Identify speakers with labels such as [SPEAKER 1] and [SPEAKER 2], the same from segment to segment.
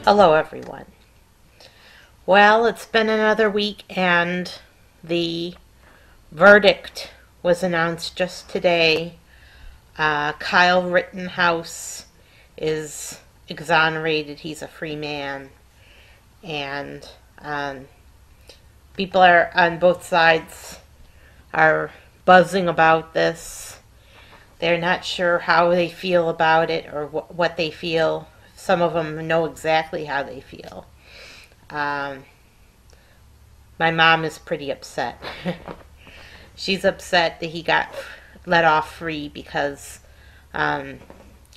[SPEAKER 1] Hello, everyone. Well, it's been another week, and the verdict was announced just today. Kyle Rittenhouse is exonerated. He's a free man. And people are on both sides are buzzing about this. They're not sure how they feel about it or what they feel. Some of them know exactly how they feel. Um, my mom is pretty upset. She's upset that he got let off free because um,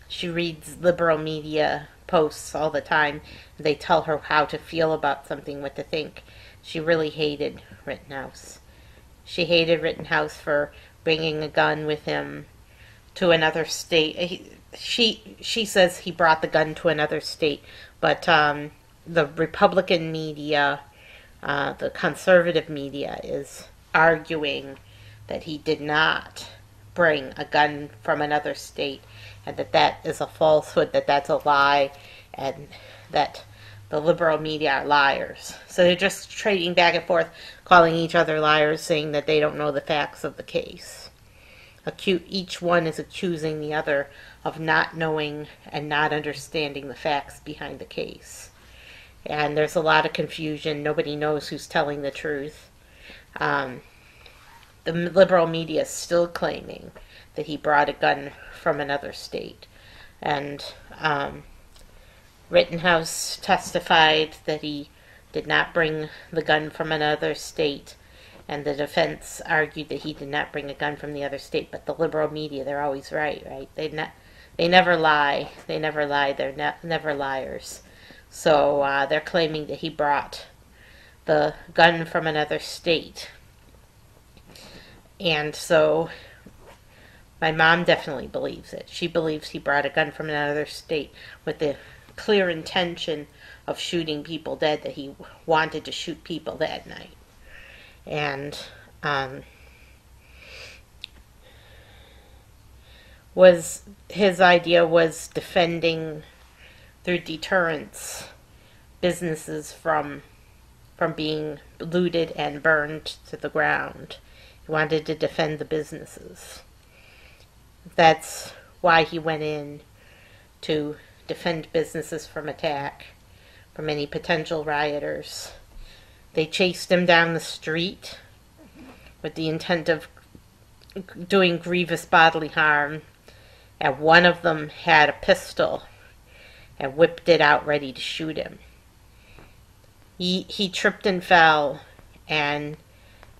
[SPEAKER 1] she reads liberal media posts all the time. They tell her how to feel about something, what to think. She really hated Rittenhouse. She hated Rittenhouse for bringing a gun with him to another state. She says he brought the gun to another state, but the Republican media, the conservative media, is arguing that he did not bring a gun from another state, and that is a falsehood, that's a lie, and that the liberal media are liars. So they're just trading back and forth, calling each other liars, saying that they don't know the facts of the case. Each one is accusing the other of not knowing and not understanding the facts behind the case. And there's a lot of confusion. Nobody knows who's telling the truth. The liberal media is still claiming that he brought a gun from another state. And Rittenhouse testified that he did not bring the gun from another state, and the defense argued that he did not bring a gun from the other state. But the liberal media, they're always right? They never lie. They never lie. They're never liars. So they're claiming that he brought the gun from another state. And so my mom definitely believes it. She believes he brought a gun from another state with the clear intention of shooting people dead, that he wanted to shoot people that night. And his idea was defending, through deterrence, businesses from being looted and burned to the ground. He wanted to defend the businesses. That's why he went in, to defend businesses from attack, from any potential rioters. They chased him down the street with the intent of doing grievous bodily harm, and one of them had a pistol and whipped it out ready to shoot him. He tripped and fell, and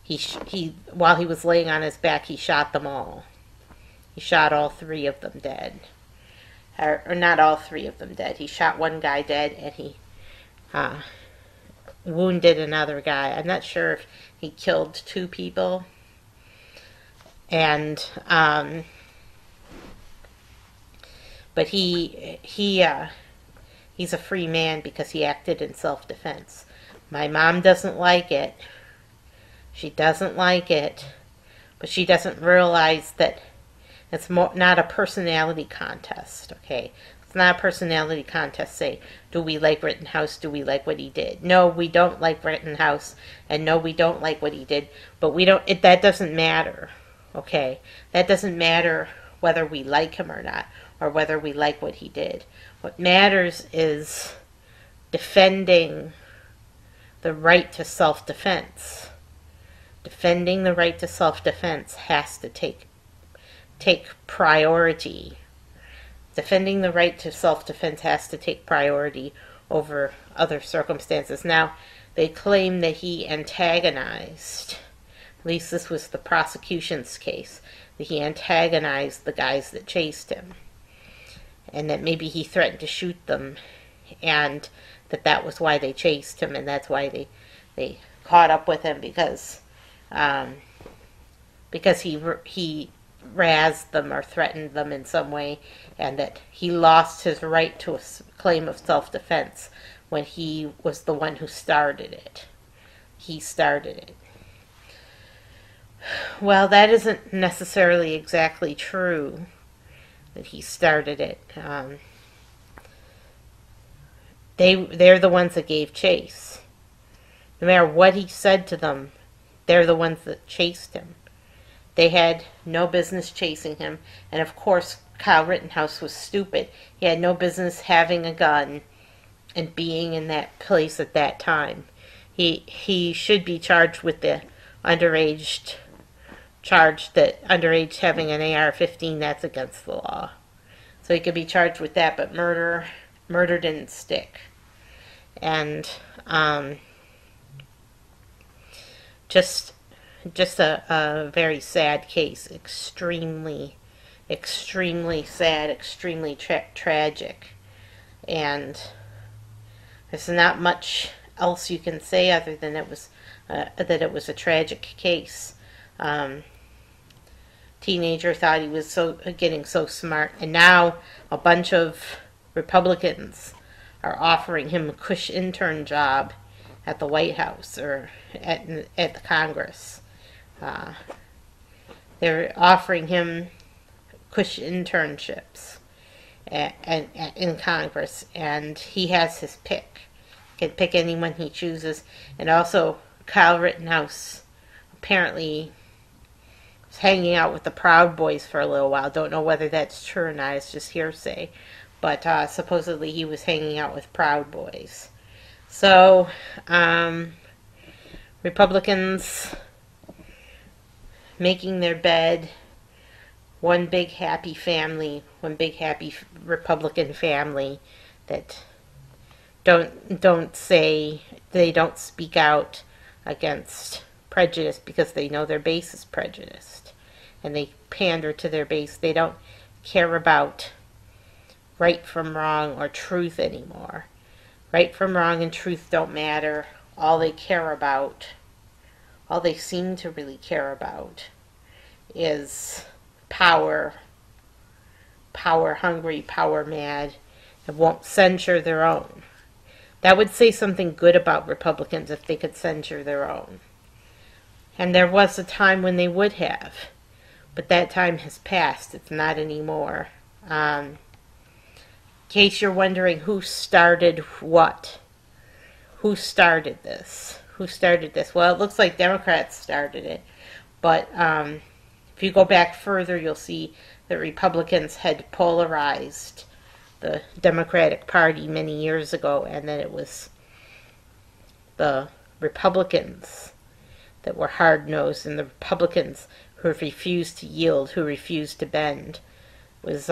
[SPEAKER 1] he while he was laying on his back, he shot them all. He shot all three of them dead. Or not all three of them dead. He shot one guy dead, and he wounded another guy. I'm not sure if he killed two people. And but he's a free man because he acted in self-defense. My mom doesn't like it. She doesn't like it, but she doesn't realize that it's not a personality contest, okay? It's not a personality contest. Say, do we like Rittenhouse? Do we like what he did? No, we don't like Rittenhouse, and no, we don't like what he did, but we don't. That doesn't matter, okay? That doesn't matter whether we like him or not, or whether we like what he did. What matters is defending the right to self-defense. Defending the right to self-defense has to take priority. Defending the right to self-defense has to take priority over other circumstances. Now, they claim that he antagonized, at least this was the prosecution's case, that he antagonized the guys that chased him, and that maybe he threatened to shoot them, and that was why they chased him, and that's why they caught up with him, because he razzed them or threatened them in some way, and that he lost his right to a claim of self-defense when he was the one who started it. He started it. Well, that isn't necessarily exactly true, that he started it. they're the ones that gave chase. No matter what he said to them, they're the ones that chased him. They had no business chasing him. And of course, Kyle Rittenhouse was stupid. He had no business having a gun and being in that place at that time. He should be charged with the underage charge that underage having an AR-15, that's against the law. So he could be charged with that, but murder didn't stick. And just a very sad case. Extremely sad, extremely tragic. And there's not much else you can say other than that it was a tragic case. Teenager thought he was getting so smart, and now a bunch of Republicans are offering him a cush intern job at the White House or at the Congress. They're offering him cush internships in Congress, and he has his pick. He can pick anyone he chooses. And also, Kyle Rittenhouse apparently was hanging out with the Proud Boys for a little while. Don't know whether that's true or not. It's just hearsay. But supposedly he was hanging out with Proud Boys. So, Republicans making their bed, one big happy family, one big happy Republican family that don't speak out against prejudice because they know their base is prejudiced, and they pander to their base. They don't care about right from wrong or truth anymore. Right from wrong and truth don't matter. All they seem to really care about is power hungry, power mad, and won't censure their own. That would say something good about Republicans if they could censure their own. And there was a time when they would have, but that time has passed. It's not anymore. In case you're wondering who started what, who started this? Well, it looks like Democrats started it, but if you go back further, you'll see that Republicans had polarized the Democratic Party many years ago, and that it was the Republicans that were hard-nosed, and the Republicans who refused to yield, who refused to bend. It was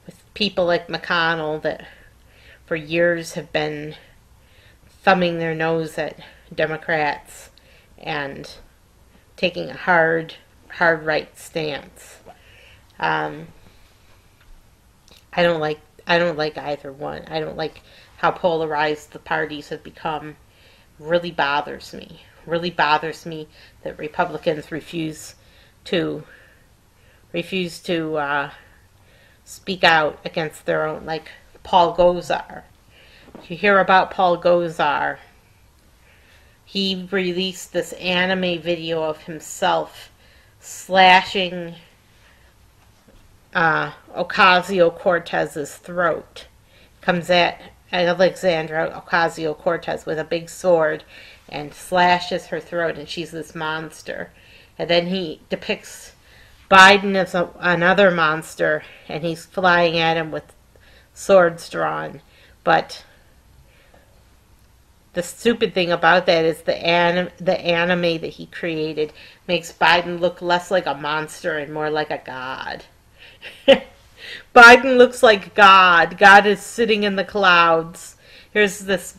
[SPEAKER 1] with people like McConnell that for years have been thumbing their nose at Democrats and taking a hard right stance. I don't like either one. I don't like how polarized the parties have become. Really bothers me. Really bothers me that Republicans refuse to speak out against their own, like Paul Gosar. You hear about Paul Gosar. He released this anime video of himself slashing Ocasio-Cortez's throat. Comes at Alexandra Ocasio-Cortez with a big sword and slashes her throat, and she's this monster. And then he depicts Biden as another monster, and he's flying at him with swords drawn. But the stupid thing about that is the anime that he created makes Biden look less like a monster and more like a god. Biden looks like God. God is sitting in the clouds. Here's this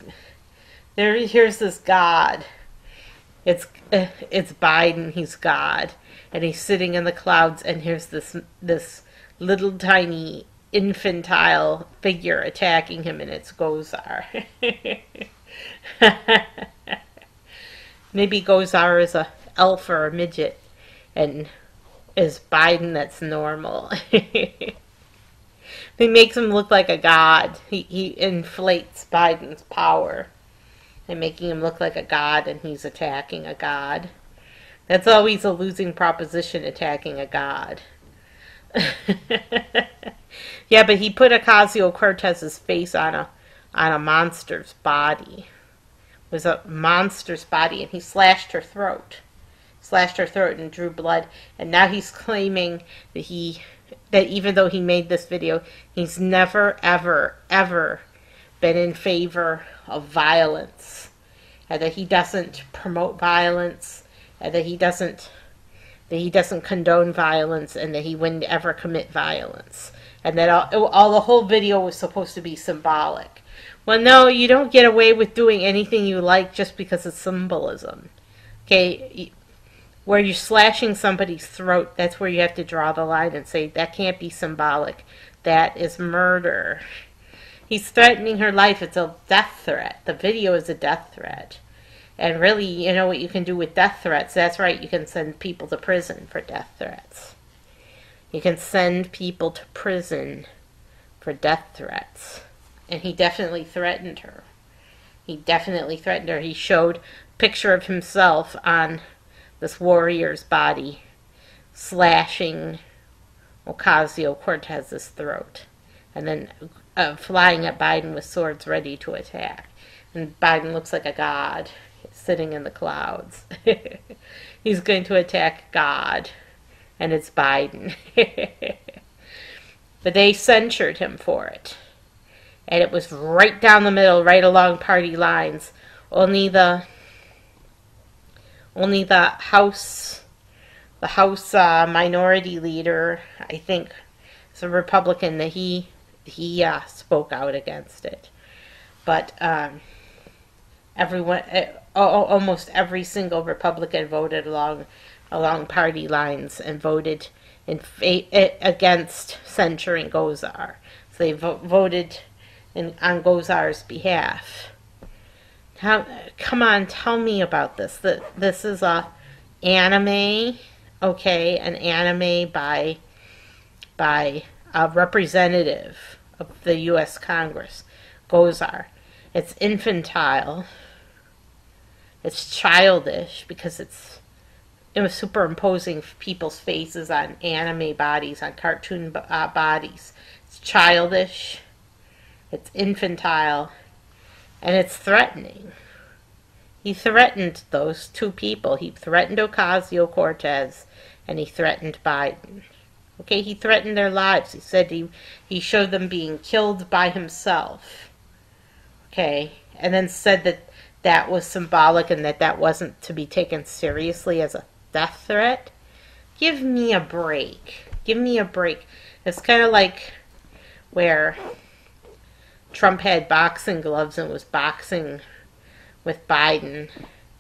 [SPEAKER 1] God. It's Biden. He's God, and he's sitting in the clouds. And here's this little tiny infantile figure attacking him, and it's Gosar. Maybe Gosar is a elf or a midget, and is Biden that's normal. He makes him look like a god. He inflates Biden's power and making him look like a god, and he's attacking a god. That's always a losing proposition, attacking a god. Yeah, but he put Ocasio-Cortez's face on a monster's body. It was a monster's body, and he slashed her throat and drew blood. And now he's claiming that even though he made this video, he's never, ever, ever been in favor of violence, and that he doesn't promote violence, and that he doesn't condone violence, and that he wouldn't ever commit violence, and that all the whole video was supposed to be symbolic. Well, no, you don't get away with doing anything you like just because it's symbolism. Okay, where you're slashing somebody's throat, that's where you have to draw the line and say, that can't be symbolic. That is murder. He's threatening her life. It's a death threat. The video is a death threat. And really, you know what you can do with death threats? That's right, you can send people to prison for death threats. You can send people to prison for death threats. And he definitely threatened her. He definitely threatened her. He showed a picture of himself on this warrior's body, slashing Ocasio-Cortez's throat, and then flying at Biden with swords ready to attack. And Biden looks like a god sitting in the clouds. He's going to attack God, and it's Biden. But they censured him for it. And it was right down the middle, right along party lines. Only the House minority leader, I think, is a Republican, that he spoke out against it. But everyone, almost every single Republican voted along party lines and voted against censuring Gozar. So they voted on Gozar's behalf. Come on, tell me about this. This is a anime, okay, an anime by a representative of the U.S. Congress, Gozar. It's infantile. It's childish because it was superimposing people's faces on anime bodies, on cartoon bodies. It's childish. It's infantile. And it's threatening. He threatened those two people. He threatened Ocasio-Cortez, and he threatened Biden. Okay, he threatened their lives. He said he showed them being killed by himself. Okay, and then said that was symbolic and that wasn't to be taken seriously as a death threat. Give me a break. Give me a break. It's kind of like where Trump had boxing gloves and was boxing with Biden.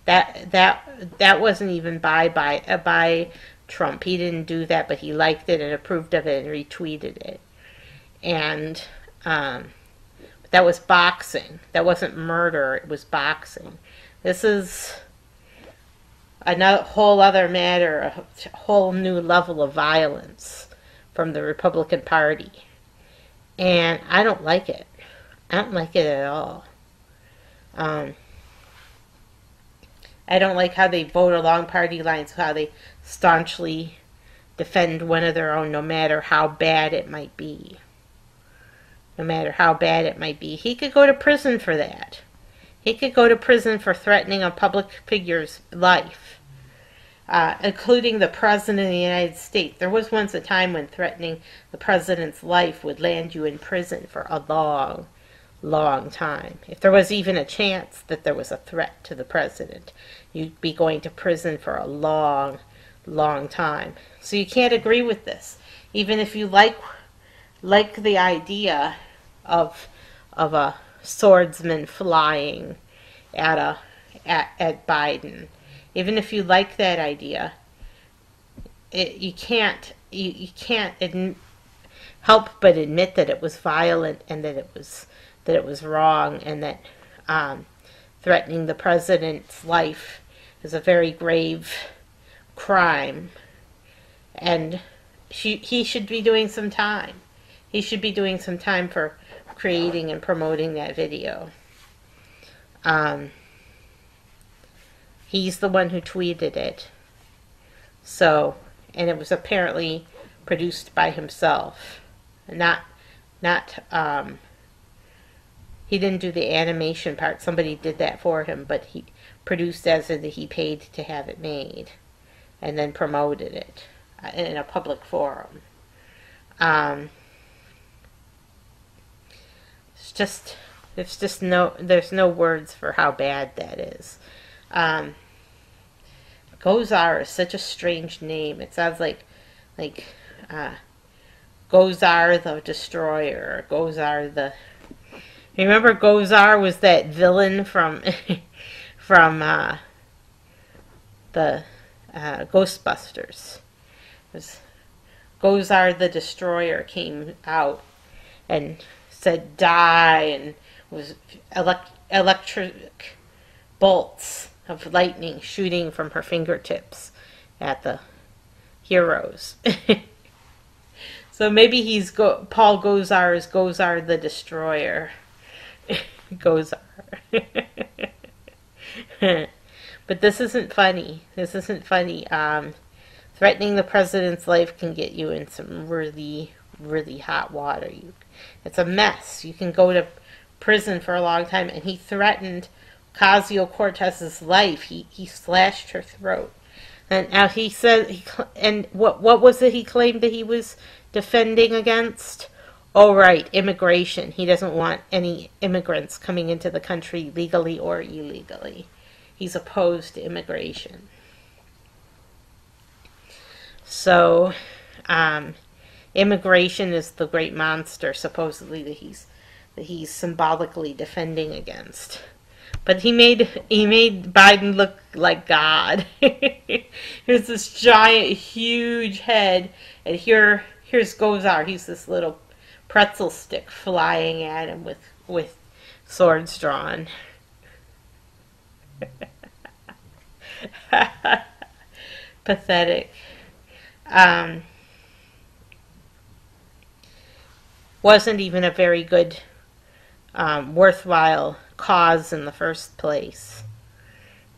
[SPEAKER 1] That wasn't even by Trump. He didn't do that, but he liked it and approved of it and retweeted it. And that was boxing. That wasn't murder. It was boxing. This is whole other matter, a whole new level of violence from the Republican Party. And I don't like it. I don't like it at all. I don't like how they vote along party lines, how they staunchly defend one of their own, no matter how bad it might be. No matter how bad it might be. He could go to prison for that. He could go to prison for threatening a public figure's life, including the President of the United States. There was once a time when threatening the President's life would land you in prison for a long time. If there was even a chance that there was a threat to the President, you'd be going to prison for a long time. So you can't agree with this. Even if you like the idea of a swordsman flying at Biden. Even if you like that idea, you can't help but admit that it was violent and that it was wrong, and that threatening the president's life is a very grave crime, and he should be doing some time. He should be doing some time for creating and promoting that video. He's the one who tweeted it. So, and it was apparently produced by himself. Not, he didn't do the animation part. Somebody did that for him, but he produced as in he paid to have it made and then promoted it in a public forum. There's no words for how bad that is. Gozar is such a strange name. It sounds like Gozar the Destroyer, or Gozar the... Remember Gozar was that villain from the Ghostbusters. It was Gozar the Destroyer came out and said die, and was electric bolts of lightning shooting from her fingertips at the heroes. So maybe he's Paul Gozar is Gozar the Destroyer. Gozar. But this isn't funny. This isn't funny. Threatening the president's life can get you in some really, really hot water. It's a mess. You can go to prison for a long time. And he threatened Ocasio-Cortez's life. He slashed her throat. And now he said, and what was it he claimed that he was defending against? Oh, right, immigration. He doesn't want any immigrants coming into the country legally or illegally. He's opposed to immigration. So, immigration is the great monster, supposedly, that he's symbolically defending against. But he made Biden look like God. Here's this giant, huge head, and here's Gozar. He's this little pretzel stick flying at him with swords drawn. Pathetic. Wasn't even a very good, worthwhile cause in the first place.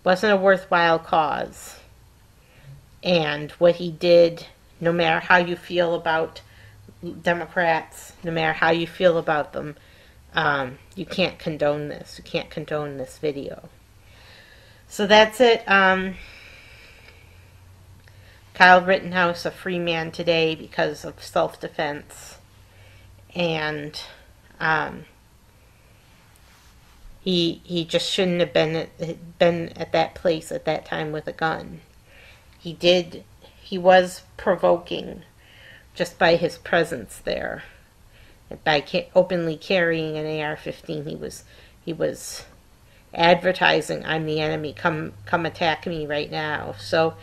[SPEAKER 1] Wasn't a worthwhile cause. And what he did, no matter how you feel about Democrats, no matter how you feel about them, you can't condone this. You can't condone this video. So that's it. Kyle Rittenhouse, a free man today because of self-defense. And he just shouldn't have been at that place at that time with a gun. He was provoking just by his presence there. By openly carrying an AR-15, he was advertising, I'm the enemy, come attack me right now. So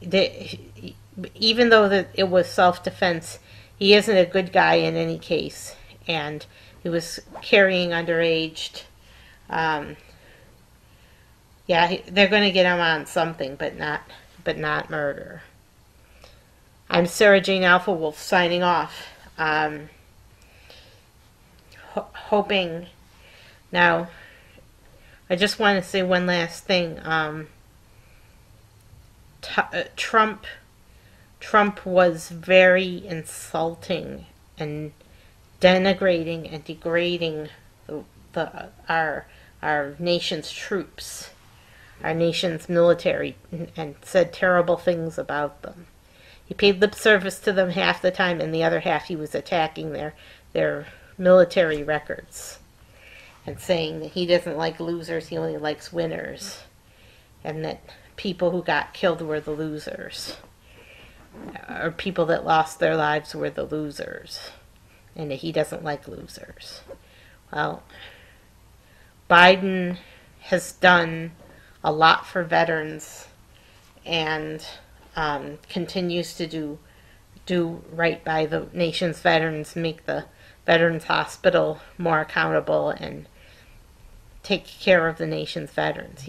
[SPEAKER 1] even though it was self-defense, he isn't a good guy in any case. And he was carrying underage. Yeah, they're going to get him on something, but not murder. I'm Sarah Jane Alpha Wolf signing off. Hoping. Now, I just want to say one last thing. Trump was very insulting and denigrating and degrading our nation's troops, our nation's military, and said terrible things about them. He paid lip service to them half the time, and the other half he was attacking their military records and saying that he doesn't like losers, he only likes winners, and that people who got killed were the losers, or people that lost their lives were the losers, and that he doesn't like losers. Well, Biden has done a lot for veterans and continues to do right by the nation's veterans, make the Veterans Hospital more accountable, and take care of the nation's veterans.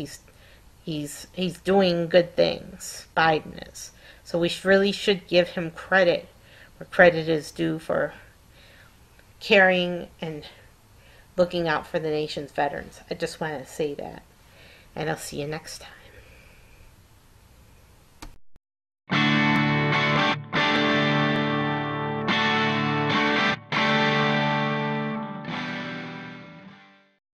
[SPEAKER 1] He's doing good things. Biden is. So we really should give him credit where credit is due for caring and looking out for the nation's veterans. I just want to say that. And I'll see you next time.